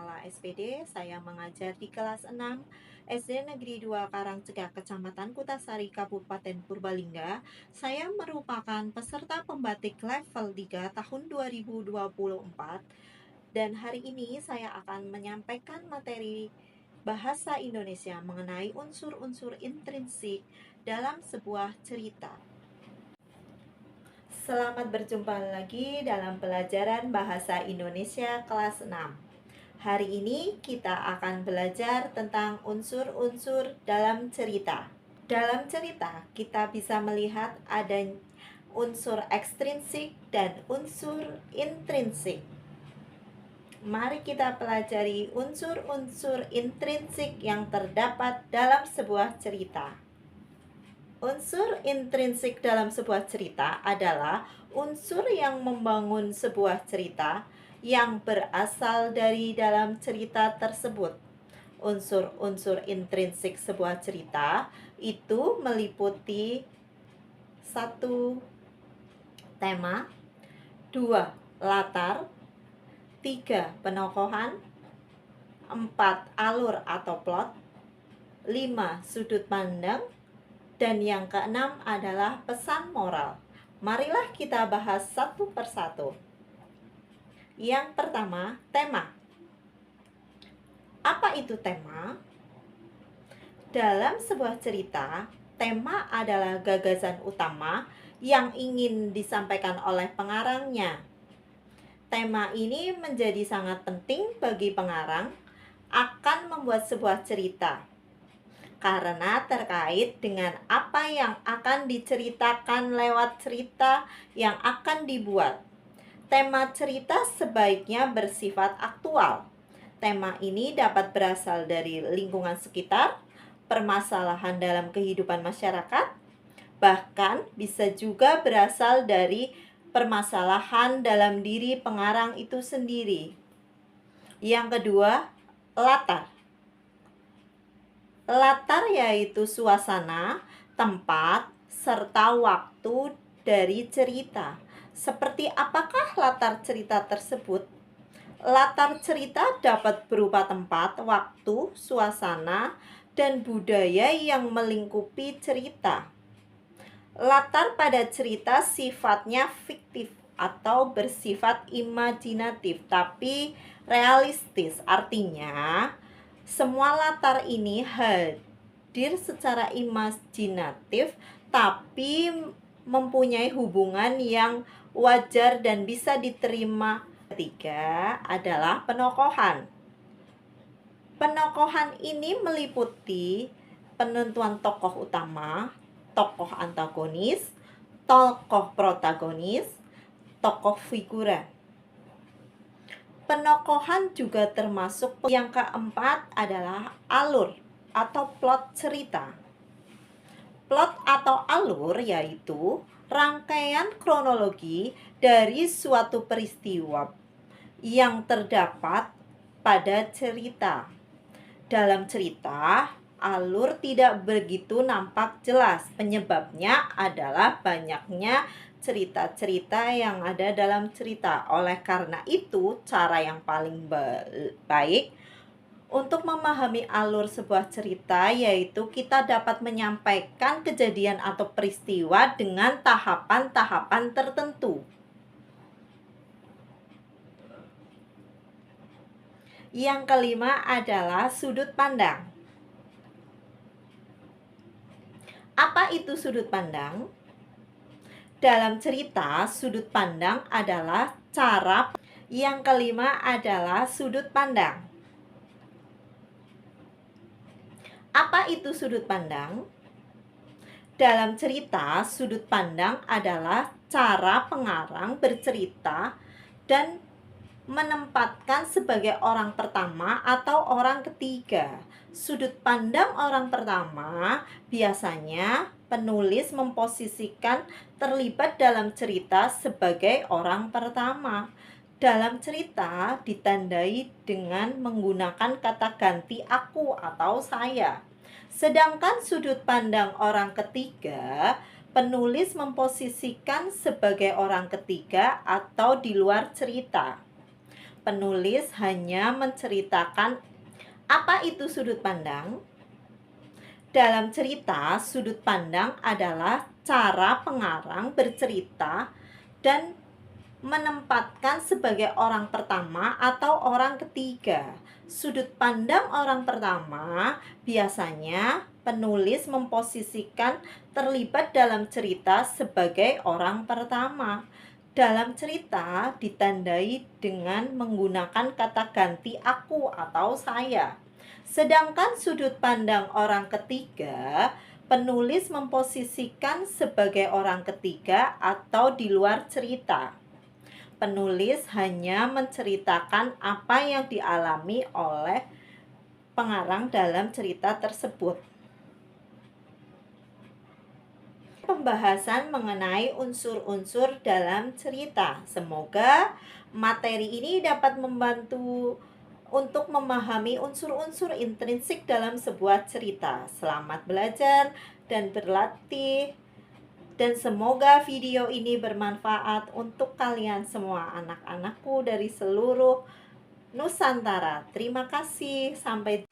Nala SPD. Saya mengajar di kelas 6 SD Negeri 2 Karangcegah, Kecamatan Kutasari, Kabupaten Purbalingga. Saya merupakan peserta pembatik level 3 tahun 2024 dan hari ini saya akan menyampaikan materi bahasa Indonesia mengenai unsur-unsur intrinsik dalam sebuah cerita. Selamat berjumpa lagi dalam pelajaran Bahasa Indonesia kelas 6. Hari ini kita akan belajar tentang unsur-unsur dalam cerita. Dalam cerita, kita bisa melihat ada unsur ekstrinsik dan unsur intrinsik. Mari kita pelajari unsur-unsur intrinsik yang terdapat dalam sebuah cerita. Unsur intrinsik dalam sebuah cerita adalah unsur yang membangun sebuah cerita yang berasal dari dalam cerita tersebut. Unsur-unsur intrinsik sebuah cerita itu meliputi 1. Tema, 2. Latar, 3. Penokohan, 4. Alur atau plot, 5. Sudut pandang, dan yang keenam adalah pesan moral. Marilah kita bahas satu persatu. Yang pertama, tema. Apa itu tema? Dalam sebuah cerita, tema adalah gagasan utama yang ingin disampaikan oleh pengarangnya. Tema ini menjadi sangat penting bagi pengarang akan membuat sebuah cerita, karena terkait dengan apa yang akan diceritakan lewat cerita yang akan dibuat. Tema cerita sebaiknya bersifat aktual. Tema ini dapat berasal dari lingkungan sekitar, permasalahan dalam kehidupan masyarakat, bahkan bisa juga berasal dari permasalahan dalam diri pengarang itu sendiri. Yang kedua, latar. Latar yaitu suasana, tempat, serta waktu dari cerita. Seperti apakah latar cerita tersebut? Latar cerita dapat berupa tempat, waktu, suasana, dan budaya yang melingkupi cerita. Latar pada cerita sifatnya fiktif atau bersifat imajinatif, tapi realistis. Artinya, semua latar ini hadir secara imajinatif, tapi mempunyai hubungan yang wajar dan bisa diterima. Ketiga adalah penokohan. Penokohan ini meliputi penentuan tokoh utama, tokoh antagonis, tokoh protagonis, tokoh figuran. Penokohan juga termasuk. Yang keempat adalah alur atau plot cerita. Plot atau alur yaitu rangkaian kronologi dari suatu peristiwa yang terdapat pada cerita. Dalam cerita, alur tidak begitu nampak jelas. Penyebabnya adalah banyaknya cerita-cerita yang ada dalam cerita. Oleh karena itu, cara yang paling baik untuk memahami alur sebuah cerita yaitu kita dapat menyampaikan kejadian atau peristiwa dengan tahapan-tahapan tertentu. Yang kelima adalah sudut pandang. Apa itu sudut pandang? Dalam cerita, sudut pandang adalah cara. Yang kelima adalah sudut pandang. Apa itu sudut pandang? Dalam cerita, sudut pandang adalah cara pengarang bercerita dan menempatkan sebagai orang pertama atau orang ketiga. Sudut pandang orang pertama biasanya penulis memposisikan terlibat dalam cerita sebagai orang pertama. Dalam cerita ditandai dengan menggunakan kata ganti aku atau saya. Sedangkan sudut pandang orang ketiga, penulis memposisikan sebagai orang ketiga atau di luar cerita. Penulis hanya menceritakan apa itu sudut pandang. Dalam cerita, sudut pandang adalah cara pengarang bercerita dan menempatkan sebagai orang pertama atau orang ketiga. Sudut pandang orang pertama biasanya penulis memposisikan terlibat dalam cerita sebagai orang pertama. Dalam cerita ditandai dengan menggunakan kata ganti aku atau saya. Sedangkan sudut pandang orang ketiga, penulis memposisikan sebagai orang ketiga atau di luar cerita. Penulis hanya menceritakan apa yang dialami oleh pengarang dalam cerita tersebut. Pembahasan mengenai unsur-unsur dalam cerita. Semoga materi ini dapat membantu untuk memahami unsur-unsur intrinsik dalam sebuah cerita. Selamat belajar dan berlatih. Dan semoga video ini bermanfaat untuk kalian semua, anak-anakku dari seluruh Nusantara. Terima kasih. Sampai